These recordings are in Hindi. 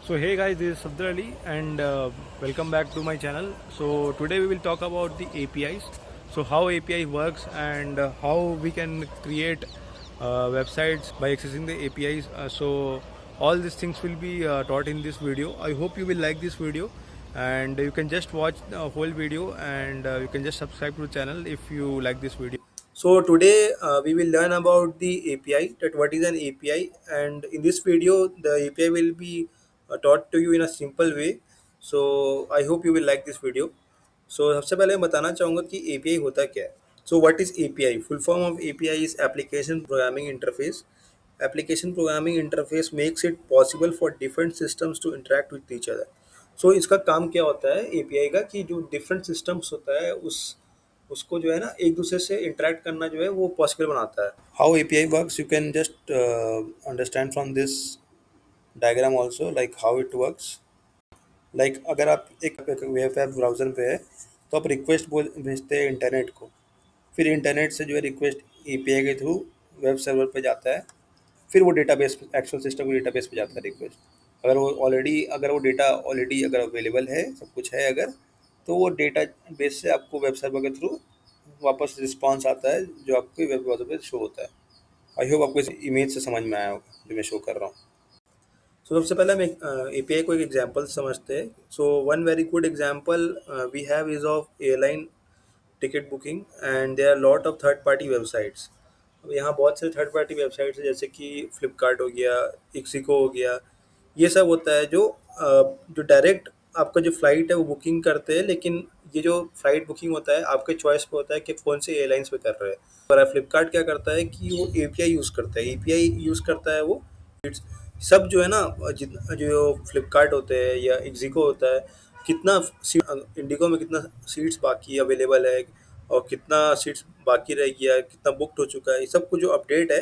So hey guys, this is Sabdar Ali and welcome back to my channel. So today we will talk about the APIs. So how API works and how we can create websites by accessing the APIs. So all these things will be taught in this video. I hope you will like this video and you can just watch the whole video and you can just subscribe to the channel if you like this video. So today we will learn about the API, that what is an API, and in this video the API will be taught to you in a simple way. So I hope you will like this video. So सबसे पहले मैं बताना चाहूँगा कि API होता क्या है. So what is API? Full form of API is Application Programming Interface. Application Programming Interface makes it possible for different systems to interact with each other. So इसका काम क्या होता है API का, कि जो different systems होता है उसको जो है ना एक दूसरे से इंटरेक्ट करना जो है वो पॉसिबल बनाता है. How API works you can just understand from this diagram also, like how it works. Like अगर आप एक वेब ऐप ब्राउज़र पे है तो आप रिक्वेस्ट बोल भेजते हैं इंटरनेट को. फिर इंटरनेट से जो है रिक्वेस्ट API के थ्रू वेब सर्वर पे जाता है. फिर वो डेटाबेस, एक्चुअल सिस्टम के डेटाबेस पे जाता है रिक्वेस्ट. अगर वो डेटा ऑलरेडी अगर अवेलेबल है, सब कुछ है अगर, तो वो डेटा बेस से आपको वेब सर्वर के थ्रू वापस रिस्पॉन्स आता है जो आपको वेब ब्राउज़र पे शो होता है. आई होप आपको इस इमेज से समझ में आया होगा जो मैं शो कर रहा हूँ. सो सबसे पहले हम API को एक एग्जांपल समझते हैं. So one very good example we have is of airline ticket booking and there are lot of third party websites. अब यहाँ बहुत से थर्ड पार्टी वेबसाइट्स हैं, जैसे कि फ्लिपकार्ट हो गया, इक्सिको हो गया. ये सब होता है जो डायरेक्ट आपका जो फ़्लाइट है वो बुकिंग करते हैं, लेकिन ये जो फ़्लाइट बुकिंग होता है आपके चॉइस पे होता है कि कौन से एयरलाइंस पे कर रहे हैं. और फ्लिपकार्ट क्या करता है कि वो API यूज़ करता है. API यूज़ करता है वो सब जो है ना, जितना जो फ्लिपकार्ट होते हैं या इक्सिको होता है, कितना सीट इंडिगो में कितना सीट्स बाकी अवेलेबल है और कितना सीट्स बाकी रह गया, कितना बुकड हो चुका है, ये सब कुछ जो अपडेट है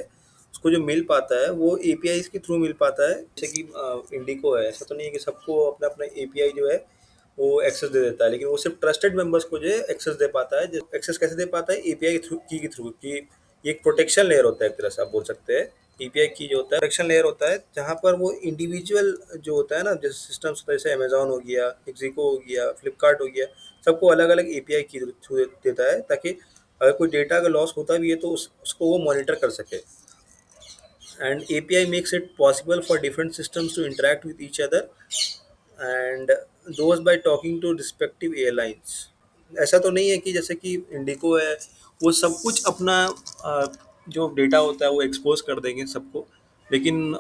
उसको जो मिल पाता है वो APIs के थ्रू मिल पाता है. जैसे कि इंडिको है, ऐसा तो नहीं है कि सबको अपना अपना API जो है वो एक्सेस दे देता है, लेकिन वो सिर्फ ट्रस्टेड मेंबर्स को जो है एक्सेस दे पाता है. एक्सेस कैसे दे पाता है? API के थ्रू, की के थ्रू. कि ये एक प्रोटेक्शन लेयर होता है, एक तरह से आप बोल सकते हैं. API की जो होता है प्रोटेक्शन लेयर होता है, जहाँ पर वो इंडिविजुअल जो होता है ना, जैसे सिस्टम्स होता है, जैसे अमेजोन हो गया, इक्सिको हो गया, फ्लिपकार्ट हो गया, सबको अलग अलग API की थ्रू देता है, ताकि अगर कोई डेटा का लॉस होता भी है तो उसको वो मॉनिटर कर सके. And API makes it possible for different systems to interact with each other, and those by talking to respective airlines. ऐसा तो नहीं है कि जैसे कि इंडिको है वो सब कुछ अपना जो डेटा होता है वो एक्सपोज कर देंगे सबको, लेकिन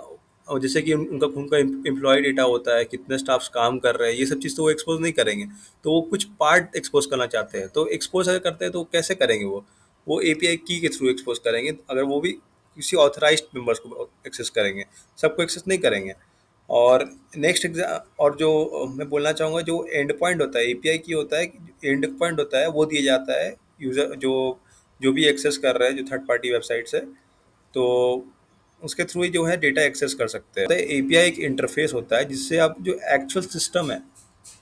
जैसे कि उनका खुद का एम्प्लॉय डेटा होता है, कितने स्टाफ्स काम कर रहे हैं, ये सब चीज़ तो वो एक्सपोज नहीं करेंगे. तो वो कुछ पार्ट एक्सपोज करना चाहते हैं, तो एक्सपोज अगर करते हैं तो कैसे करेंगे? वो API की के थ्रू एक्सपोज करेंगे, अगर वो भी किसी ऑथराइज्ड मेंबर्स को एक्सेस करेंगे, सबको एक्सेस नहीं करेंगे. और और जो मैं बोलना चाहूँगा, जो एंड पॉइंट होता है API की होता है, एंड पॉइंट होता है वो दिया जाता है यूज़र जो जो भी एक्सेस कर रहा है, जो थर्ड पार्टी वेबसाइट से, तो उसके थ्रू ही जो है डेटा एक्सेस कर सकते हैं. API एक इंटरफेस होता है जिससे आप जो एक्चुअल सिस्टम है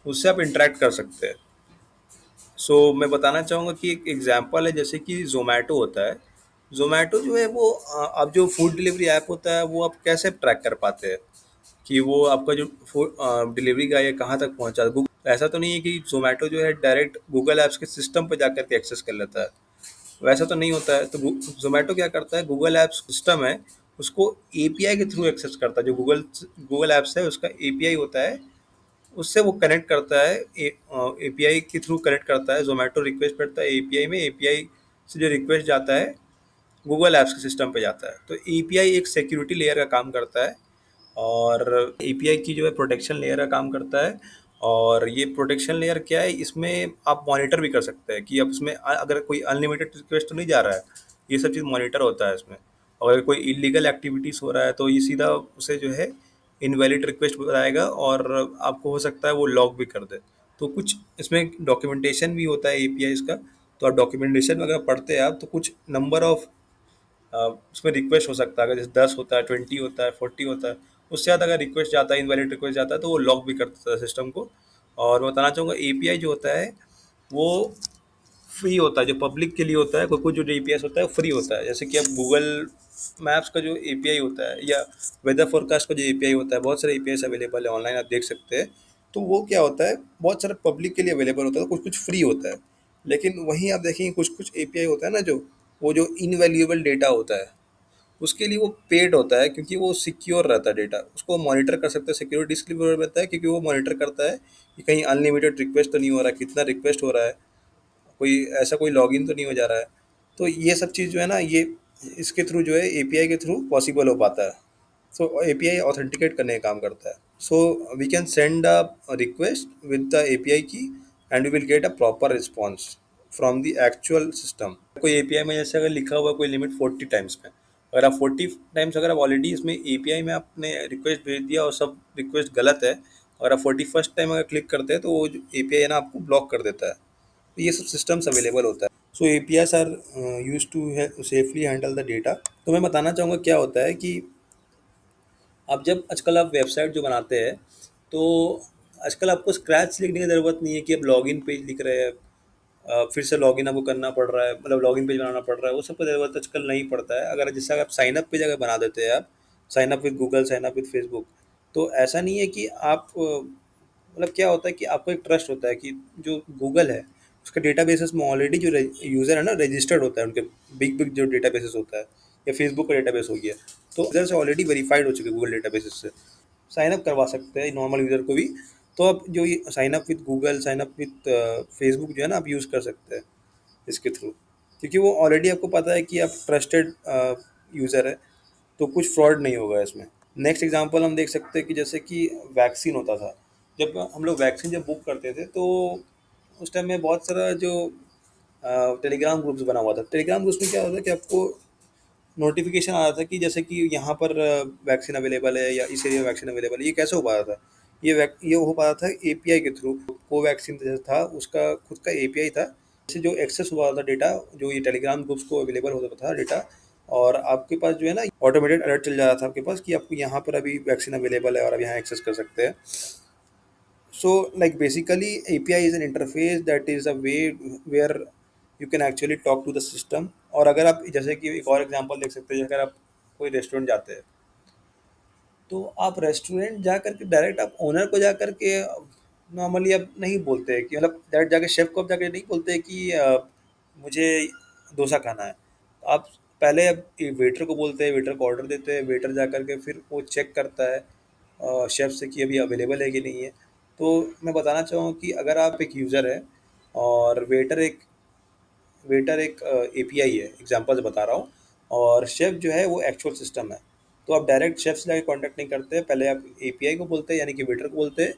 उससे आप इंटरेक्ट कर सकते हैं. मैं बताना चाहूँगा कि एक एग्जांपल है, जैसे कि ज़ोमैटो होता है. ज़ोमैटो जो है वो अब जो फूड डिलीवरी ऐप होता है वो आप कैसे ट्रैक कर पाते हैं कि वो आपका जो फूड डिलीवरी का है कहाँ तक पहुँचा. ऐसा तो नहीं है कि ज़ोमैटो जो है डायरेक्ट गूगल ऐप्स के सिस्टम पर जाकर के एक्सेस कर लेता है, वैसा तो नहीं होता है. तो ज़ोमैटो क्या करता है, गूगल ऐप्स सिस्टम है उसको API के थ्रू एक्सेस करता है. जो गूगल ऐप्स है उसका API होता है, उससे वो कनेक्ट करता है, API के थ्रू कनेक्ट करता है. ज़ोमैटो रिक्वेस्ट करता है API में, API से जो रिक्वेस्ट जाता है गूगल ऐप्स के सिस्टम पे जाता है. तो API एक सिक्योरिटी लेयर का काम करता है, और API की जो है प्रोटेक्शन लेयर का काम करता है. और ये प्रोटेक्शन लेयर क्या है, इसमें आप मॉनिटर भी कर सकते हैं कि अब इसमें अगर कोई अनलिमिटेड रिक्वेस्ट तो नहीं जा रहा है, ये सब चीज़ मॉनिटर होता है इसमें. और अगर कोई इलीगल एक्टिविटीज़ हो रहा है तो ये सीधा उसे जो है इनवैलिड रिक्वेस्ट बताएगा, और आपको हो सकता है वो लॉक भी कर दे. तो कुछ इसमें डॉक्यूमेंटेशन भी होता है API का. तो आप डॉक्यूमेंटेशन अगर पढ़ते हैं आप, तो कुछ नंबर ऑफ उसमें रिक्वेस्ट हो सकता है. अगर जैसे 10 होता है, 20 होता है, 40 होता है, उससे ज़्यादा अगर रिक्वेस्ट जाता है, इनवैलिड रिक्वेस्ट जाता है, तो वो लॉक भी कर देता है सिस्टम को. और मैं बताना चाहूँगा API जो होता है वो फ्री होता है, जो पब्लिक के लिए होता है, कोई कोई जो एपीआई होता है वो फ्री होता है। जैसे कि अब गूगल मैप्स का जो एपीआई होता है, या वेदर फोरकास्ट का जो एपीआई होता है, बहुत सारे एपीआई अवेलेबल है ऑनलाइन, आप देख सकते हैं। तो वो क्या होता है, बहुत सारे पब्लिक के लिए अवेलेबल होता है, कुछ कुछ फ्री होता है। लेकिन वहीं आप देखेंगे कुछ कुछ एपीआई होता है ना, जो वो जो इनवैल्यूएबल डेटा होता है, उसके लिए वो पेड होता है, क्योंकि वो सिक्योर रहता है डेटा, उसको मॉनिटर कर सकते हैं, सिक्योरिटी इसलिए रहता है क्योंकि वो मॉनिटर करता है कि कहीं अनलिमिटेड रिक्वेस्ट तो नहीं हो रहा है, कितना रिक्वेस्ट हो रहा है, कोई ऐसा कोई लॉगिन तो नहीं हो जा रहा है। तो ये सब चीज़ जो है ना, ये इसके थ्रू जो है, एपीआई के थ्रू पॉसिबल हो पाता है। सो एपीआई ऑथेंटिकेट करने का काम करता है। So we can send a request with the API की, and we will get a proper response from the actual system. कोई एपीआई में जैसे अगर लिखा हुआ कोई लिमिट 40 टाइम्स में, अगर आप 40 टाइम्स, अगर आप ऑलरेडी इसमें एपीआई में आपने रिक्वेस्ट भेज दिया और सब रिक्वेस्ट गलत है, और आप 41st टाइम अगर क्लिक करते हैं, तो वो एपीआई है ना, आपको ब्लॉक कर देता है। तो ये सब सिस्टम्स अवेलेबल होता है। So APIs are used to safely handle the data. तो मैं बताना चाहूँगा क्या होता है कि अब जब आजकल आप वेबसाइट जो बनाते हैं, तो आजकल आपको स्क्रैच लिखने की ज़रूरत नहीं है कि आप लॉगिन पेज लिख रहे हैं, फिर से लॉगिन आपको करना पड़ रहा है, मतलब लॉगिन पेज बनाना पड़ रहा है, वो सब की ज़रूरत आजकल नहीं पड़ता है। अगर जैसे आप साइन अप पेज अगर बना देते हैं, आप sign up with Google, sign up with Facebook, तो ऐसा नहीं है कि आप मतलब क्या होता है कि आपको एक ट्रस्ट होता है कि जो गूगल है, उसके डेटाबेसेस में ऑलरेडी जो यूज़र है ना, रजिस्टर्ड होता है उनके, बिग बिग जो डेटाबेसेस होता है, या फेसबुक का डेटाबेस हो गया, तो यूज़र से ऑलरेडी वेरीफाइड हो चुके हैं गूगल डेटाबेसेस से। साइन अप करवा सकते हैं नॉर्मल यूज़र को भी। तो आप जो ये sign up with Google, sign up with Facebook जो है ना, आप यूज़ कर सकते हैं इसके थ्रू, क्योंकि वो ऑलरेडी आपको पता है कि आप ट्रस्टेड यूज़र है, तो कुछ फ्रॉड नहीं होगा इसमें। नेक्स्ट एग्जांपल हम देख सकते हैं कि जैसे कि वैक्सीन होता था, जब हम लोग वैक्सीन जब बुक करते थे, तो उस टाइम में बहुत सारा जो टेलीग्राम ग्रुप्स बना हुआ था। टेलीग्राम ग्रुप्स में क्या होता है कि आपको नोटिफिकेशन आ रहा था कि जैसे कि यहाँ पर वैक्सीन अवेलेबल है, या इस एरिया में वैक्सीन अवेलेबल है। ये कैसे हो पा रहा था, ये हो पा रहा था एपीआई के थ्रू। कोवैक्सीन जैसे था, उसका खुद का एपीआई था, जैसे जो एक्सेस हुआ था डेटा, जो ये टेलीग्राम ग्रुप्स को अवेलेबल होता था डेटा, और आपके पास जो है ना, ऑटोमेटेड अलर्ट चल जा रहा था आपके पास कि आपको यहाँ पर अभी वैक्सीन अवेलेबल है और आप यहाँ एक्सेस कर सकते हैं। So, like basically, API is an interface that is a way where you can actually talk to the system. और अगर आप जैसे कि एक और एग्जांपल देख सकते हैं, अगर आप कोई रेस्टोरेंट जाते हैं, तो आप रेस्टोरेंट जा कर के डायरेक्ट आप ओनर को जा कर के नॉर्मली आप नहीं बोलते हैं कि, मतलब डायरेक्ट जाके शेफ़ को आप जाके नहीं बोलते हैं कि मुझे डोसा खाना है। आप पहले आप वेटर को बोलते हैं, वेटर को ऑर्डर देते हैं, वेटर जा कर के फिर वो चेक करता है शेफ़ से कि अभी अवेलेबल है कि नहीं है। तो मैं बताना चाहूँगा कि अगर आप एक यूज़र है, और वेटर एक एपीआई है, एग्जांपल से बता रहा हूँ, और शेफ़ जो है वो एक्चुअल सिस्टम है। तो आप डायरेक्ट शेफ़ से जाके कांटेक्ट नहीं करते हैं, पहले आप एपीआई को बोलते हैं, यानी कि वेटर को बोलते हैं।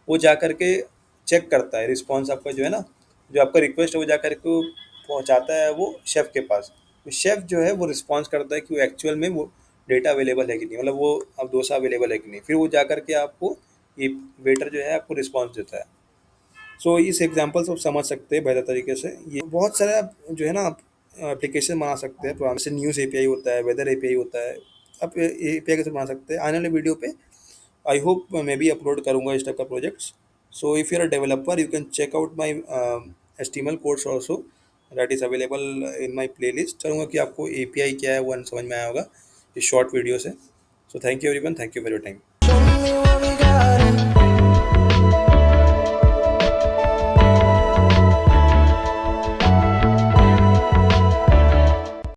वो जा कर के चेक करता है रिस्पॉन्स आपका जो है ना, जो आपका रिक्वेस्ट है, वो जा कर के वो पहुँचाता है वो शेफ़ के पास। तो शेफ़ जो है वो रिस्पॉन्स करता है कि वो एक्चुअल में वो डेटा अवेलेबल है कि नहीं, मतलब वो अब डोसा अवेलेबल है कि नहीं। फिर वो जा कर के आपको, ये वेटर जो है आपको रिस्पॉन्स देता है। सो इस एग्जांपल से आप समझ सकते हैं बेहतर तरीके से। ये बहुत सारे आप जो है ना, आप एप्लीकेशन बना सकते हैं प्रोग्राम से। न्यूज़ एपीआई होता है, वेदर एपीआई होता है, आप एपीआई कैसे बना सकते हैं। आने वाले वीडियो पे आई होप मैं भी अपलोड करूँगा इस टाइप का projects. So if you are a developer, you can check out my HTML codes also, that is available in my playlist. चाहूँगा कि आपको एपीआई क्या है वो समझ में आया होगा इस शॉर्ट वीडियो से। So thank you everyone, thank you for your time.